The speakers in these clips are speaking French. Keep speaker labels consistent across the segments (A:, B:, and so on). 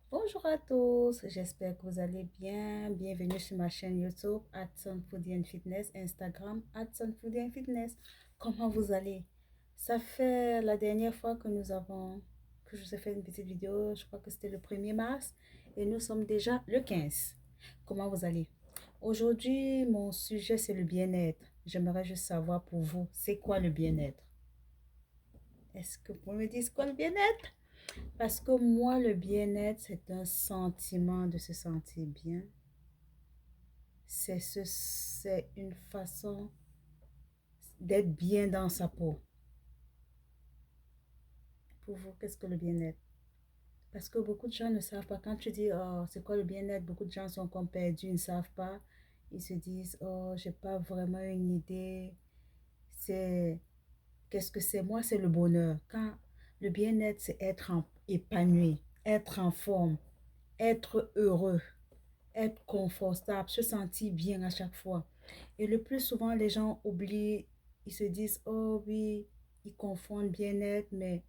A: Bonjour à tous, j'espère que vous allez bien. Bienvenue sur ma chaîne YouTube Hudson Foodie and Fitness, Instagram Hudson Foodie and Fitness. Comment vous allez? Ça fait la dernière fois que je vous ai fait une petite vidéo, je crois que c'était le 1er mars et nous sommes déjà le 15. Comment vous allez? Aujourd'hui, mon sujet c'est le bien-être. J'aimerais juste savoir pour vous, c'est quoi le bien-être? Est-ce que vous me dites quoi le bien-être? Parce que moi, le bien-être, c'est un sentiment de se sentir bien. C'est une façon d'être bien dans sa peau. Pour vous, qu'est-ce que le bien-être? Parce que beaucoup de gens ne savent pas. Quand tu dis, oh, c'est quoi le bien-être? Beaucoup de gens sont comme perdus, ils ne savent pas. Ils se disent, oh, j'ai pas vraiment une idée. C'est, qu'est-ce que c'est? Moi, c'est le bonheur. Quand le bien-être, c'est épanoui, être en forme, être heureux, être confortable, se sentir bien à chaque fois. Et le plus souvent, les gens oublient, ils se disent, oh oui, ils confondent bien-être, mais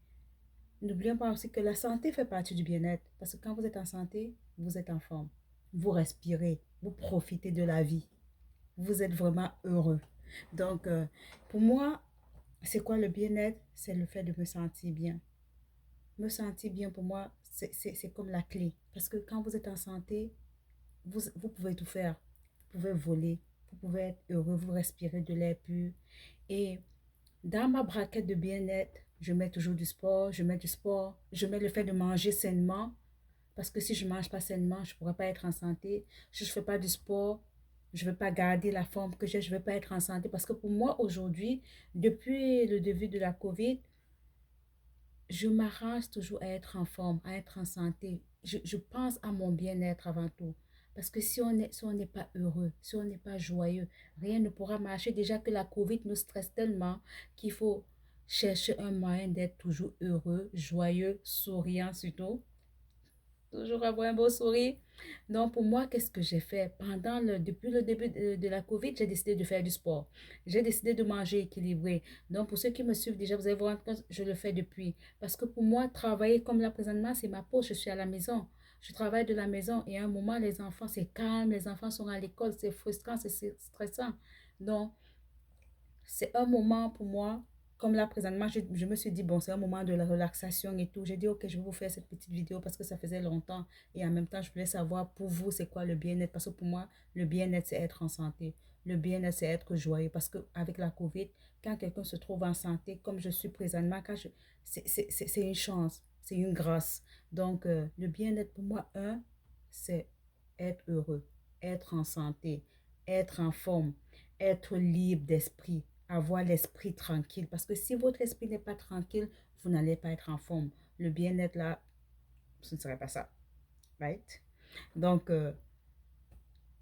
A: n'oublions pas aussi que la santé fait partie du bien-être. Parce que quand vous êtes en santé, vous êtes en forme. Vous respirez, vous profitez de la vie. Vous êtes vraiment heureux. Donc, pour moi, c'est quoi le bien-être? C'est le fait de me sentir bien. Me sentir bien, pour moi, c'est comme la clé. Parce que quand vous êtes en santé, vous pouvez tout faire. Vous pouvez voler, vous pouvez être heureux, vous respirez de l'air pur. Et dans ma braquette de bien-être, je mets toujours du sport, je mets du sport, je mets le fait de manger sainement. Parce que si je ne mange pas sainement, je ne pourrai pas être en santé. Si je ne fais pas du sport, je ne vais pas garder la forme que j'ai, je ne vais pas être en santé. Parce que pour moi, aujourd'hui, depuis le début de la COVID, je m'arrange toujours à être en forme, à être en santé. Je pense à mon bien-être avant tout. Parce que si on n'est pas heureux, si on n'est pas joyeux, rien ne pourra marcher. Déjà que la COVID nous stresse tellement qu'il faut chercher un moyen d'être toujours heureux, joyeux, souriant surtout. Toujours avoir un beau sourire. Donc, pour moi, qu'est-ce que j'ai fait? Depuis le début de la COVID, j'ai décidé de faire du sport. J'ai décidé de manger équilibré. Donc, pour ceux qui me suivent déjà, vous allez voir que je le fais depuis. Parce que pour moi, travailler comme là présentement, c'est ma peau. Je suis à la maison. Je travaille de la maison et à un moment, les enfants, c'est calme. Les enfants sont à l'école. C'est frustrant, c'est stressant. Donc, c'est un moment pour moi, comme là présentement, je me suis dit, bon, c'est un moment de la relaxation et tout. J'ai dit, ok, je vais vous faire cette petite vidéo parce que ça faisait longtemps. Et en même temps, je voulais savoir pour vous, c'est quoi le bien-être. Parce que pour moi, le bien-être, c'est être en santé. Le bien-être, c'est être joyeux. Parce qu'avec la COVID, quand quelqu'un se trouve en santé, comme je suis présentement, c'est une chance, c'est une grâce. Donc, le bien-être pour moi, c'est être heureux, être en santé, être en forme, être libre d'esprit, avoir l'esprit tranquille. Parce que si votre esprit n'est pas tranquille, vous n'allez pas être en forme. Le bien-être là, ce ne serait pas ça. Right? Donc,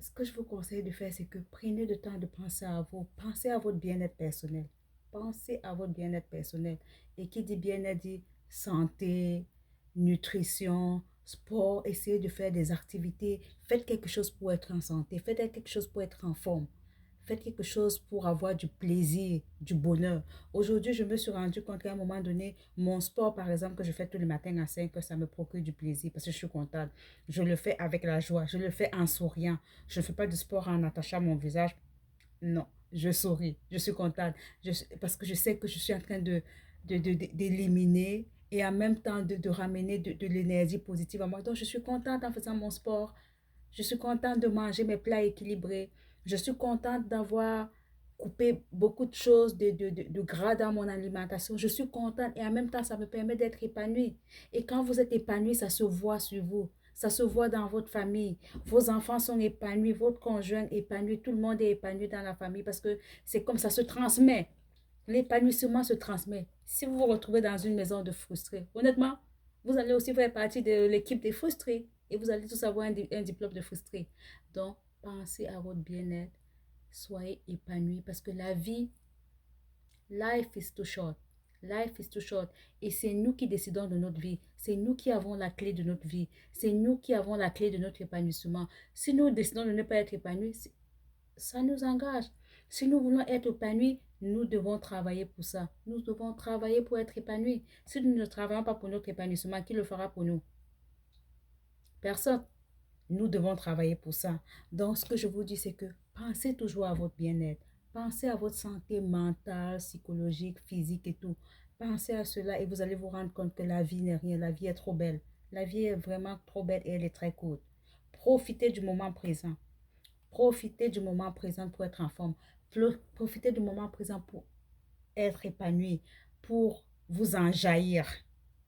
A: ce que je vous conseille de faire, c'est que prenez le temps de penser à vous. Pensez à votre bien-être personnel. Pensez à votre bien-être personnel. Et qui dit bien-être dit santé, nutrition, sport. Essayez de faire des activités. Faites quelque chose pour être en santé. Faites quelque chose pour être en forme. Faites quelque chose pour avoir du plaisir, du bonheur. Aujourd'hui, je me suis rendu compte qu'à un moment donné, mon sport, par exemple, que je fais tous les matins à 5 heures, ça me procure du plaisir parce que je suis contente. Je le fais avec la joie. Je le fais en souriant. Je ne fais pas du sport en attachant mon visage. Non, je souris. Je suis contente. Parce que je sais que je suis en train d'éliminer et en même temps de ramener de l'énergie positive à moi. Donc, je suis contente en faisant mon sport. Je suis contente de manger mes plats équilibrés. Je suis contente d'avoir coupé beaucoup de choses de gras dans mon alimentation. Je suis contente et en même temps, ça me permet d'être épanouie. Et quand vous êtes épanoui, ça se voit sur vous. Ça se voit dans votre famille. Vos enfants sont épanouis, votre conjoint est épanoui, tout le monde est épanoui dans la famille parce que c'est comme ça se transmet. L'épanouissement se transmet. Si vous vous retrouvez dans une maison de frustrés, honnêtement, vous allez aussi faire partie de l'équipe des frustrés et vous allez tous avoir un diplôme de frustré. Donc, pensez à votre bien-être, soyez épanouis parce que la vie, life is too short. Life is too short. Et c'est nous qui décidons de notre vie. C'est nous qui avons la clé de notre vie. C'est nous qui avons la clé de notre épanouissement. Si nous décidons de ne pas être épanouis, ça nous engage. Si nous voulons être épanouis, Nous devons travailler pour ça. Nous devons travailler pour être épanouis. Si nous ne travaillons pas pour notre épanouissement, qui le fera pour nous? Personne. Nous devons travailler pour ça. Donc, ce que je vous dis, c'est que pensez toujours à votre bien-être. Pensez à votre santé mentale, psychologique, physique et tout. Pensez à cela et vous allez vous rendre compte que la vie n'est rien. La vie est trop belle. La vie est vraiment trop belle et elle est très courte. Profitez du moment présent. Profitez du moment présent pour être en forme. Profitez du moment présent pour être épanoui, pour vous enjaillir.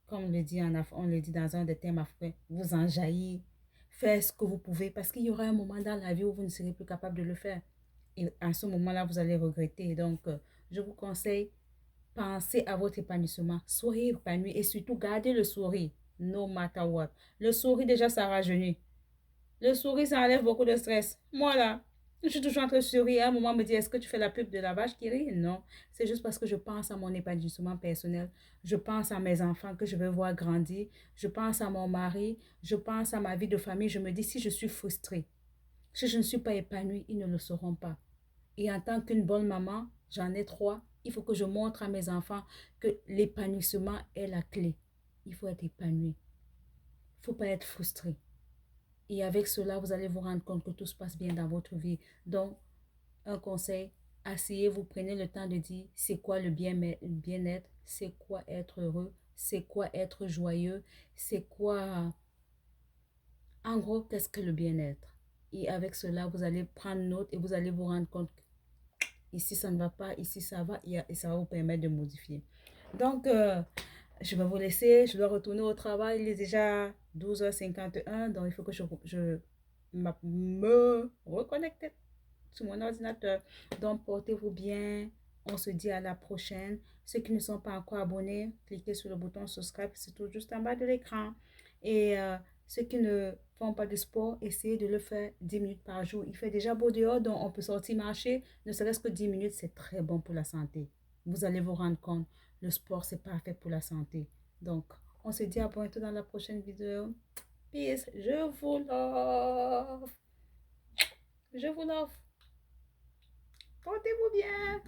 A: Comme on le dit dans un des thèmes africains, vous enjaillir, faire ce que vous pouvez, parce qu'il y aura un moment dans la vie où vous ne serez plus capable de le faire. Et à ce moment-là, vous allez regretter. Donc, je vous conseille, pensez à votre épanouissement. Soyez épanoui et surtout, gardez le sourire, no matter what. Le sourire, déjà, ça rajeunit. Le sourire, ça enlève beaucoup de stress. Moi, là, je suis toujours en train de sourire. À un moment, on me dit, est-ce que tu fais la pub de la vache qui rit? Non. C'est juste parce que je pense à mon épanouissement personnel. Je pense à mes enfants que je vais voir grandir. Je pense à mon mari. Je pense à ma vie de famille. Je me dis, si je suis frustrée, si je ne suis pas épanouie, ils ne le sauront pas. Et en tant qu'une bonne maman, j'en ai 3, il faut que je montre à mes enfants que l'épanouissement est la clé. Il faut être épanoui. Il ne faut pas être frustré. Et avec cela, vous allez vous rendre compte que tout se passe bien dans votre vie. Donc, un conseil, asseyez-vous, prenez le temps de dire c'est quoi le bien-être, c'est quoi être heureux, c'est quoi être joyeux, c'est quoi, en gros, qu'est-ce que le bien-être. Et avec cela, vous allez prendre note et vous allez vous rendre compte que ici ça ne va pas, ici ça va et ça va vous permettre de modifier. Donc, je vais vous laisser, je dois retourner au travail, il est déjà 12h51, donc il faut que je me reconnecte sur mon ordinateur. Donc, portez-vous bien. On se dit à la prochaine. Ceux qui ne sont pas encore abonnés, cliquez sur le bouton subscribe, c'est tout juste en bas de l'écran. Et ceux qui ne font pas de sport, essayez de le faire 10 minutes par jour. Il fait déjà beau dehors, donc on peut sortir marcher. Ne serait-ce que 10 minutes, c'est très bon pour la santé. Vous allez vous rendre compte, le sport, c'est parfait pour la santé. Donc, on se dit à bientôt dans la prochaine vidéo. Peace. Je vous love. Je vous love. Portez-vous bien.